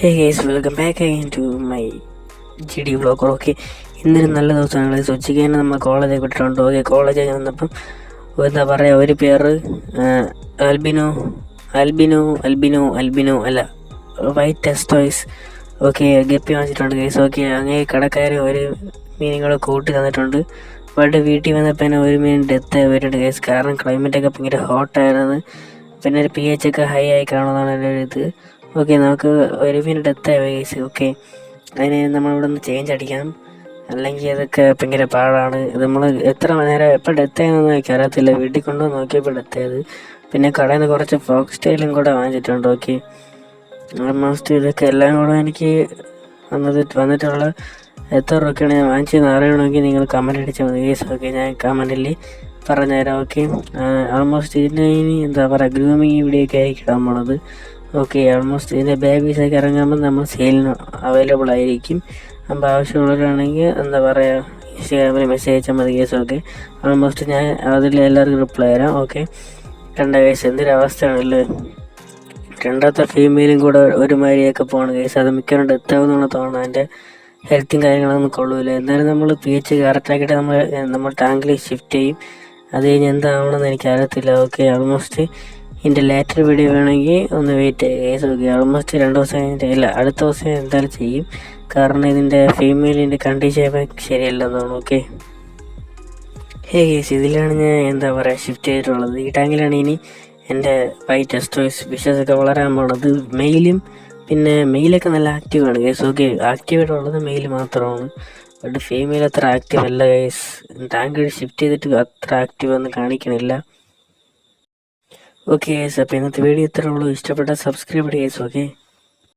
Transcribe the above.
Hey guys, welcome back again to my GD vlogger. Okay, ഇന്നൊരു നല്ല ദിവസമാണ് guys. ഉച്ചയ്ക്ക് തന്നെ നമ്മൾ കോളേജൊക്കെ വിട്ടിട്ടുണ്ട്. ഓക്കെ, കോളേജൊക്കെ വന്നപ്പം എന്താ പറയുക, ഒരു പേര് ആൽബിനോ ആൽബിനോ ആൽബിനോ ആൽബിനോ അല്ല വൈറ്റ് ടെസ്റ്റോയ്സ്. ഓക്കെ, ഗപ്പി വാങ്ങിച്ചിട്ടുണ്ട് ഗൈസ്. ഓക്കെ, അങ്ങനെ കടക്കാർ ഒരു മീനും കൂടെ കൂട്ടി തന്നിട്ടുണ്ട്. ബട്ട് വീട്ടിൽ വന്നപ്പോൾ തന്നെ ഒരു മീൻ ഡെത്ത് വരുന്നുണ്ട് ഗൈസ്. കാരണം ക്ലൈമറ്റൊക്കെ ഭയങ്കര ഹോട്ടായിരുന്നു, പിന്നെ ഒരു pH ഒക്കെ ഹൈ ആയി കാണുന്നതാണ് എൻ്റെ ഒരു ഇത്. ഓക്കെ, നമുക്ക് ഒരു മീൻ ഡെത്തായി ഗൈസ്. ഓക്കെ, അതിന് നമ്മളിവിടെ നിന്ന് ചേഞ്ച് അടിക്കണം, അല്ലെങ്കിൽ അതൊക്കെ ഭയങ്കര പാടാണ്. നമ്മൾ എത്ര നേരം എപ്പോൾ ഡെത്തായെന്നൊന്നും എനിക്ക് അറിയത്തില്ല. വീട്ടിൽ കൊണ്ടുവന്ന് നോക്കിയപ്പോൾ ഡെത്തായത്. പിന്നെ കടയിൽ നിന്ന് കുറച്ച് ഫോക്സ് സ്റ്റൈലും കൂടെ വാങ്ങിച്ചിട്ടുണ്ട്. ഓക്കെ, ഓൾമോസ്റ്റ് ഇതൊക്കെ എല്ലാം കൂടെ എനിക്ക് വന്നിട്ടുള്ള എത്ര രൂപയ്ക്കാണ് ഞാൻ വാങ്ങിച്ചതെന്ന് അറിയണമെങ്കിൽ നിങ്ങൾ കമൻറ്റ് അടിച്ചാൽ മതി ഗൈസ്. ഓക്കെ, ഞാൻ കമൻറ്റിൽ പറഞ്ഞുതരാം. ഓക്കെ, ഓൾമോസ്റ്റ് ഇതിൻ്റെ ഇനി എന്താ പറയുക, ഗ്രൂമിങ് വീഡിയോ ഒക്കെ ആയിരിക്കും ഇടാൻ പോണത്. ഓക്കെ, ഓൾമോസ്റ്റ് ഇതിൻ്റെ ബേബീസൊക്കെ ഇറങ്ങുമ്പോൾ നമ്മൾ സെയിലിന് അവൈലബിൾ ആയിരിക്കും. അപ്പോൾ ആവശ്യമുള്ളവരാണെങ്കിൽ എന്താ പറയുക, ഇൻസ്റ്റാഗ്രാമിൽ മെസ്സേജ് അയച്ചാൽ മതി കേസ്. ഓക്കെ, ഓൾമോസ്റ്റ് ഞാൻ അതിൽ എല്ലാവർക്കും റിപ്ലൈ തരാം. ഓക്കെ, കണ്ട കേസ്, എന്തൊരു അവസ്ഥയാണല്ലേ. രണ്ടാമത്തെ ഫീമെയിലും കൂടെ ഒരുമാതിരിയൊക്കെ പോകണം കേസ്. അത് മിക്കവാറും ഡെത്താവുമെന്നാണ് തോന്നുന്നത്. അതിൻ്റെ ഹെൽത്തും കാര്യങ്ങളൊന്നും കൊള്ളൂല. എന്നാലും നമ്മൾ pH കറക്റ്റാക്കിയിട്ട് നമ്മൾ ടാങ്കിൽ ഷിഫ്റ്റ് ചെയ്യും. അത് കഴിഞ്ഞ് എന്താവണമെന്ന് എനിക്ക് അറിയത്തില്ല. ഓക്കെ, ഓൾമോസ്റ്റ് ഇതിൻ്റെ ലേറ്റർ വീഡിയോ വേണമെങ്കിൽ ഒന്ന് വെയിറ്റ് ചെയ്യുക കേസ്. ഓക്കെ, ഓൾമോസ്റ്റ് 2 ദിവസം കഴിഞ്ഞിട്ട് ഇല്ല, അടുത്ത ദിവസം എന്തായാലും ചെയ്യും. കാരണം ഇതിൻ്റെ ഫീമെയിലിൻ്റെ കണ്ടീഷൻ ശരിയല്ലെന്ന് തോന്നുന്നു. ഓക്കെ, ഹേ കേസ്, ഇതിലാണ് ഞാൻ എന്താ പറയുക ഷിഫ്റ്റ് ചെയ്തിട്ടുള്ളത്. ഈ ടാങ്കിലാണ് ഇനി എൻ്റെ വൈറ്റ് ടെസ്റ്റോയ്സ് ഫിഷസൊക്കെ വളരാൻ പോണത്. മെയിലും പിന്നെ മെയിലൊക്കെ നല്ല ആക്റ്റീവാണ് കേസ്. ഓക്കെ, ആക്റ്റീവായിട്ടുള്ളത് മെയിൽ മാത്രമാണ്. ബട്ട് ഫീമെയിൽ അത്ര ആക്റ്റീവ് അല്ല കേസ്. ടാങ്ക് ഷിഫ്റ്റ് ചെയ്തിട്ട് അത്ര ആക്റ്റീവ് ഒന്നും കാണിക്കണില്ല. ഓക്കെ കേസ്, അപ്പോൾ ഇന്നത്തെ വീഡിയോ ഇത്രേ ഉള്ളൂ. ഇഷ്ടപ്പെട്ടാൽ സബ്സ്ക്രൈബ് ചെയ്യുക കേസ്. ഓക്കെ.